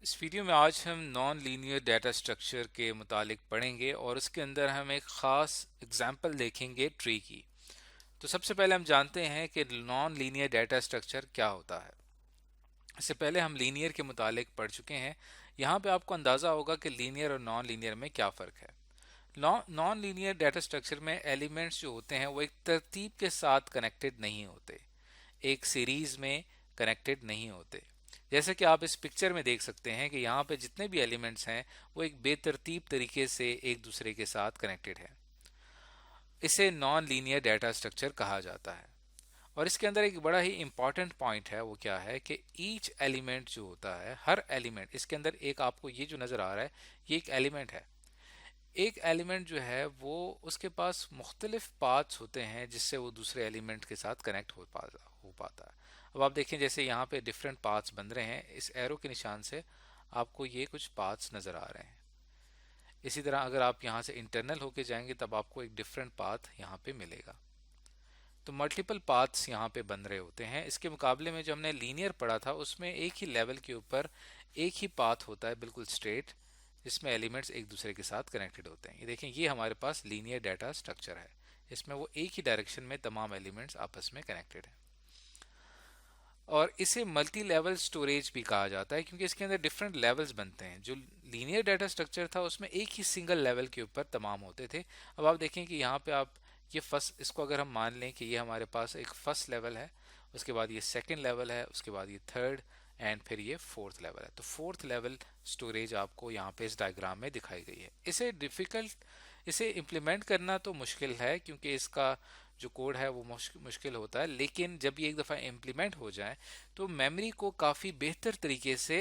इस वीडियो में आज हम नॉन लीनियर डाटा स्ट्रक्चर के मुतालिक पढ़ेंगे और उसके अंदर हम एक ख़ास एग्जांपल देखेंगे ट्री की। तो सबसे पहले हम जानते हैं कि नॉन लीनियर डाटा स्ट्रक्चर क्या होता है। इससे पहले हम लीनियर के मुतालिक पढ़ चुके हैं। यहाँ पे आपको अंदाज़ा होगा कि लीनियर और नॉन लीनियर में क्या फ़र्क है। नॉन लीनियर डाटा स्ट्रक्चर में एलिमेंट्स जो होते हैं वो एक तरतीब के साथ कनेक्टेड नहीं होते, एक सीरीज में कनेक्टेड नहीं होते। जैसे कि आप इस पिक्चर में देख सकते हैं कि यहाँ पे जितने भी एलिमेंट्स हैं वो एक बेतरतीब तरीके से एक दूसरे के साथ कनेक्टेड है। इसे नॉन लीनियर डाटा स्ट्रक्चर कहा जाता है। और इसके अंदर एक बड़ा ही इंपॉर्टेंट पॉइंट है, वो क्या है कि ईच एलिमेंट जो होता है, हर एलिमेंट, इसके अंदर एक आपको ये जो नज़र आ रहा है ये एक एलिमेंट है। एक एलिमेंट जो है वो उसके पास मुख्तलिफ पाथ्स होते हैं जिससे वो दूसरे एलिमेंट के साथ कनेक्ट हो पाता है। अब आप देखें जैसे यहाँ पे डिफरेंट पाथ्स बन रहे हैं, इस एरो के निशान से आपको ये कुछ पाथ्स नज़र आ रहे हैं। इसी तरह अगर आप यहाँ से इंटरनल होके जाएंगे तब आपको एक डिफरेंट पाथ यहाँ पे मिलेगा। तो मल्टीपल पाथ्स यहाँ पे बन रहे होते हैं। इसके मुकाबले में जो हमने लीनियर पढ़ा था उसमें एक ही लेवल के ऊपर एक ही पाथ होता है, बिल्कुल स्ट्रेट, जिसमें एलिमेंट्स एक दूसरे के साथ कनेक्टेड होते हैं। ये देखें, ये हमारे पास लीनियर डाटा स्ट्रक्चर है। इसमें वो एक ही डायरेक्शन में तमाम एलिमेंट्स आपस में कनेक्टेड हैं। और इसे मल्टी लेवल स्टोरेज भी कहा जाता है क्योंकि इसके अंदर डिफरेंट लेवल्स बनते हैं। जो लीनियर डाटा स्ट्रक्चर था उसमें एक ही सिंगल लेवल के ऊपर तमाम होते थे। अब आप देखें कि यहाँ पे आप ये फर्स्ट, इसको अगर हम मान लें कि ये हमारे पास एक फर्स्ट लेवल है, उसके बाद ये सेकंड लेवल है, उसके बाद ये थर्ड, एंड फिर ये फोर्थ लेवल है। तो फोर्थ लेवल स्टोरेज आपको यहाँ पे इस डायग्राम में दिखाई गई है। इसे इम्प्लीमेंट करना तो मुश्किल है क्योंकि इसका जो कोड है वो मुश्किल होता है, लेकिन जब ये एक दफ़ा इम्प्लीमेंट हो जाए तो मेमोरी को काफ़ी बेहतर तरीके से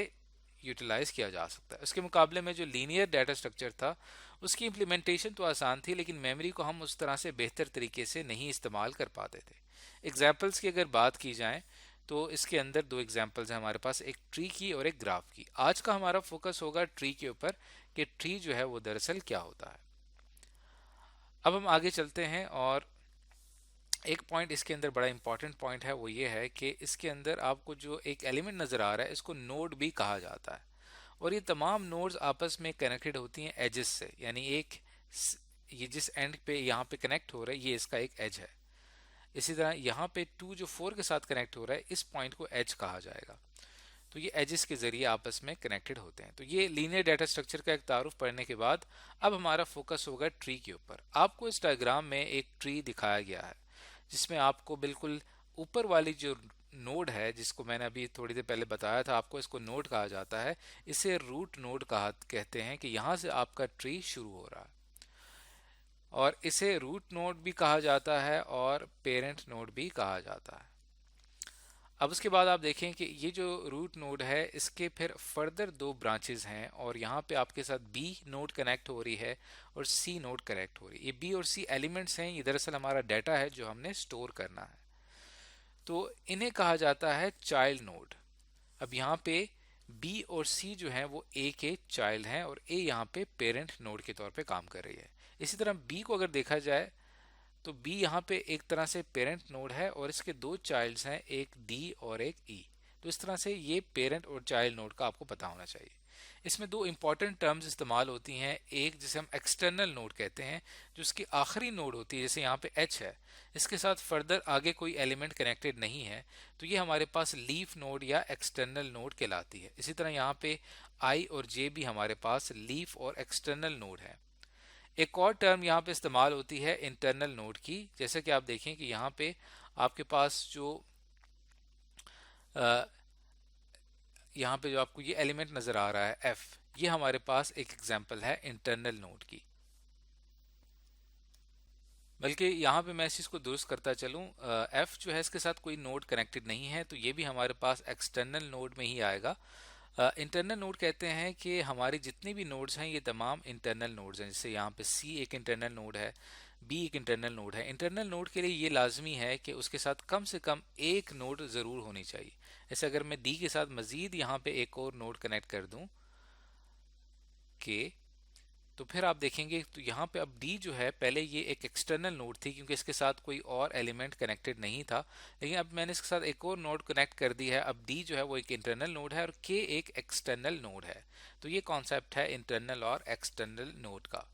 यूटिलाइज किया जा सकता है। उसके मुकाबले में जो लीनियर डाटा स्ट्रक्चर था उसकी इम्प्लीमेंटेशन तो आसान थी, लेकिन मेमोरी को हम उस तरह से बेहतर तरीके से नहीं इस्तेमाल कर पाते थे। एग्जाम्पल्स की अगर बात की जाए तो इसके अंदर दो एग्जाम्पल्स हैं हमारे पास, एक ट्री की और एक ग्राफ की। आज का हमारा फोकस होगा ट्री के ऊपर कि ट्री जो है वो दरअसल क्या होता है। अब हम आगे चलते हैं और एक पॉइंट इसके अंदर बड़ा इंपॉर्टेंट पॉइंट है, वो ये है कि इसके अंदर आपको जो एक एलिमेंट नज़र आ रहा है इसको नोड भी कहा जाता है। और ये तमाम नोड्स आपस में कनेक्टेड होती हैं एजेस से, यानी ये जिस एंड पे यहाँ पे कनेक्ट हो रहा है ये इसका एक एज है। इसी तरह यहाँ पे 2 जो 4 के साथ कनेक्ट हो रहा है, इस पॉइंट को एज कहा जाएगा। तो ये एजेस के जरिए आपस में कनेक्टेड होते हैं। तो ये लीनियर डाटा स्ट्रक्चर का एक तारुफ पढ़ने के बाद अब हमारा फोकस होगा ट्री के ऊपर। आपको इस डायग्राम में एक ट्री दिखाया गया है जिसमें आपको बिल्कुल ऊपर वाली जो नोड है, जिसको मैंने अभी थोड़ी देर पहले बताया था आपको, इसको नोड कहा जाता है। इसे रूट नोड कहा कहते हैं कि यहाँ से आपका ट्री शुरू हो रहा है। और इसे रूट नोड भी कहा जाता है और पेरेंट नोड भी कहा जाता है। अब उसके बाद आप देखें कि ये जो रूट नोड है इसके फिर फर्दर दो ब्रांचेस हैं और यहाँ पे आपके साथ बी नोड कनेक्ट हो रही है और सी नोड कनेक्ट हो रही है। ये बी और सी एलिमेंट्स हैं, ये दरअसल हमारा डाटा है जो हमने स्टोर करना है। तो इन्हें कहा जाता है चाइल्ड नोड। अब यहाँ पे बी और सी जो है वो ए के चाइल्ड हैं और ए यहाँ पे पेरेंट नोड के तौर पे काम कर रही है। इसी तरह बी को अगर देखा जाए तो बी यहाँ पे एक तरह से पेरेंट नोड है और इसके दो चाइल्ड्स हैं, एक डी और एक ई। तो इस तरह से ये पेरेंट और चाइल्ड नोड का आपको पता होना चाहिए। इसमें दो इंपॉर्टेंट टर्म्स इस्तेमाल होती हैं, एक जिसे हम एक्सटर्नल नोड कहते हैं, जो इसकी आखिरी नोड होती है, जैसे यहाँ पे एच है, इसके साथ फर्दर आगे कोई एलिमेंट कनेक्टेड नहीं है, तो ये हमारे पास लीफ नोड या एक्सटर्नल नोड कहलाती है। इसी तरह यहाँ पे आई और जे भी हमारे पास लीफ और एक्सटर्नल नोड है। एक और टर्म यहाँ पे इस्तेमाल होती है इंटरनल नोड की। जैसे कि आप देखें कि यहाँ पे आपके पास जो यहाँ पे जो आपको ये एलिमेंट नज़र आ रहा है एफ, ये हमारे पास एक एग्जांपल है इंटरनल नोड की। बल्कि यहाँ पे मैं इस चीज़ को दुरुस्त करता चलूँ, एफ जो है इसके साथ कोई नोड कनेक्टेड नहीं है, तो ये भी हमारे पास एक्सटर्नल नोड में ही आएगा। इंटरनल नोड कहते हैं कि हमारी जितनी भी नोड्स हैं ये तमाम इंटरनल नोड्स हैं। जैसे यहाँ पे सी एक इंटरनल नोड है, बी एक इंटरनल नोड है। इंटरनल नोड के लिए ये लाजमी है कि उसके साथ कम से कम एक नोड ज़रूर होनी चाहिए। जैसे अगर मैं डी के साथ मज़ीद यहाँ पे एक और नोड कनेक्ट कर दूँ के तो फिर आप देखेंगे तो यहाँ पे अब डी जो है, पहले ये एक एक्सटर्नल नोड थी क्योंकि इसके साथ कोई और एलिमेंट कनेक्टेड नहीं था, लेकिन अब मैंने इसके साथ एक और नोड कनेक्ट कर दी है। अब डी जो है वो एक इंटरनल नोड है और के एक एक्सटर्नल नोड है। तो ये कॉन्सेप्ट है इंटरनल और एक्सटर्नल नोड का।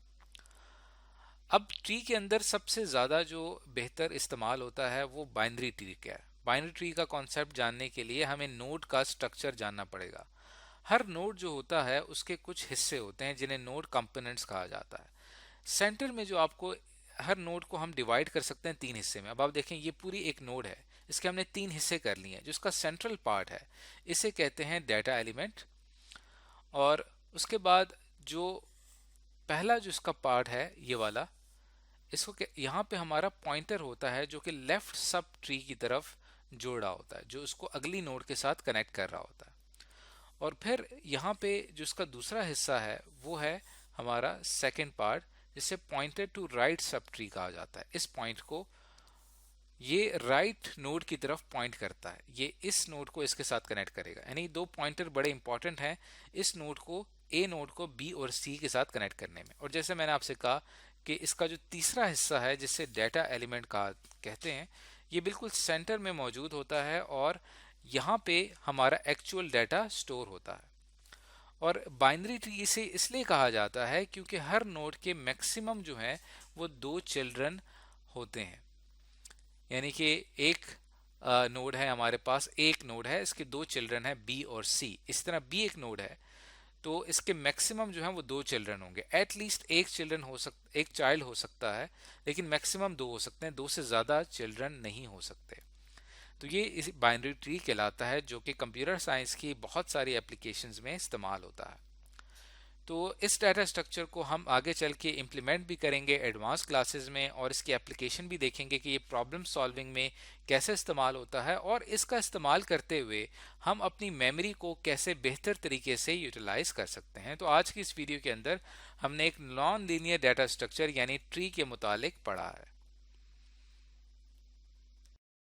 अब ट्री के अंदर सबसे ज़्यादा जो बेहतर इस्तेमाल होता है वो बाइनरी ट्री का है। बाइनरी ट्री का कॉन्सेप्ट जानने के लिए हमें नोड का स्ट्रक्चर जानना पड़ेगा। हर नोड जो होता है उसके कुछ हिस्से होते हैं जिन्हें नोड कंपोनेंट्स कहा जाता है। सेंटर में जो आपको, हर नोड को हम डिवाइड कर सकते हैं तीन हिस्से में। अब आप देखें ये पूरी एक नोड है, इसके हमने तीन हिस्से कर लिए हैं। जो इसका सेंट्रल पार्ट है इसे कहते हैं डाटा एलिमेंट, और उसके बाद जो पहला जो इसका पार्ट है ये वाला, इसको यहाँ पे हमारा पॉइंटर होता है जो कि लेफ्ट सब ट्री की तरफ जोड़ा होता है, जो उसको अगली नोड के साथ कनेक्ट कर रहा होता है। और फिर यहाँ पे जो इसका दूसरा हिस्सा है वो है हमारा सेकंड पार्ट, जिसे pointer to right subtree कहा जाता है। इस पॉइंट को ये राइट नोड की तरफ पॉइंट करता है, ये इस नोड को इसके साथ कनेक्ट करेगा। यानी दो पॉइंटर बड़े इंपॉर्टेंट हैं इस नोड को, ए नोड को बी और सी के साथ कनेक्ट करने में। और जैसे मैंने आपसे कहा कि इसका जो तीसरा हिस्सा है जिसे डाटा एलिमेंट कहा कहते हैं, ये बिल्कुल सेंटर में मौजूद होता है और यहाँ पे हमारा एक्चुअल डाटा स्टोर होता है। और बाइनरी ट्री इसे इसलिए कहा जाता है क्योंकि हर नोड के मैक्सिमम जो है वो दो चिल्ड्रन होते हैं। यानी कि एक नोड है हमारे पास, एक नोड है, इसके दो चिल्ड्रन है बी और सी। इस तरह बी एक नोड है तो इसके मैक्सिमम जो है वो दो चिल्ड्रन होंगे। एटलीस्ट एक चाइल्ड हो सकता है, लेकिन मैक्सिमम दो हो सकते हैं, दो से ज्यादा चिल्ड्रन नहीं हो सकते। तो ये इस बाइनरी ट्री कहलाता है, जो कि कंप्यूटर साइंस की बहुत सारी एप्लीकेशंस में इस्तेमाल होता है। तो इस डाटा स्ट्रक्चर को हम आगे चल के इम्प्लीमेंट भी करेंगे एडवांस क्लासेस में, और इसकी एप्लीकेशन भी देखेंगे कि ये प्रॉब्लम सॉल्विंग में कैसे इस्तेमाल होता है, और इसका इस्तेमाल करते हुए हम अपनी मेमोरी को कैसे बेहतर तरीके से यूटिलाइज कर सकते हैं। तो आज की इस वीडियो के अंदर हमने एक नॉन लीनियर डाटा स्ट्रक्चर यानी ट्री के मुतालिक पढ़ा है।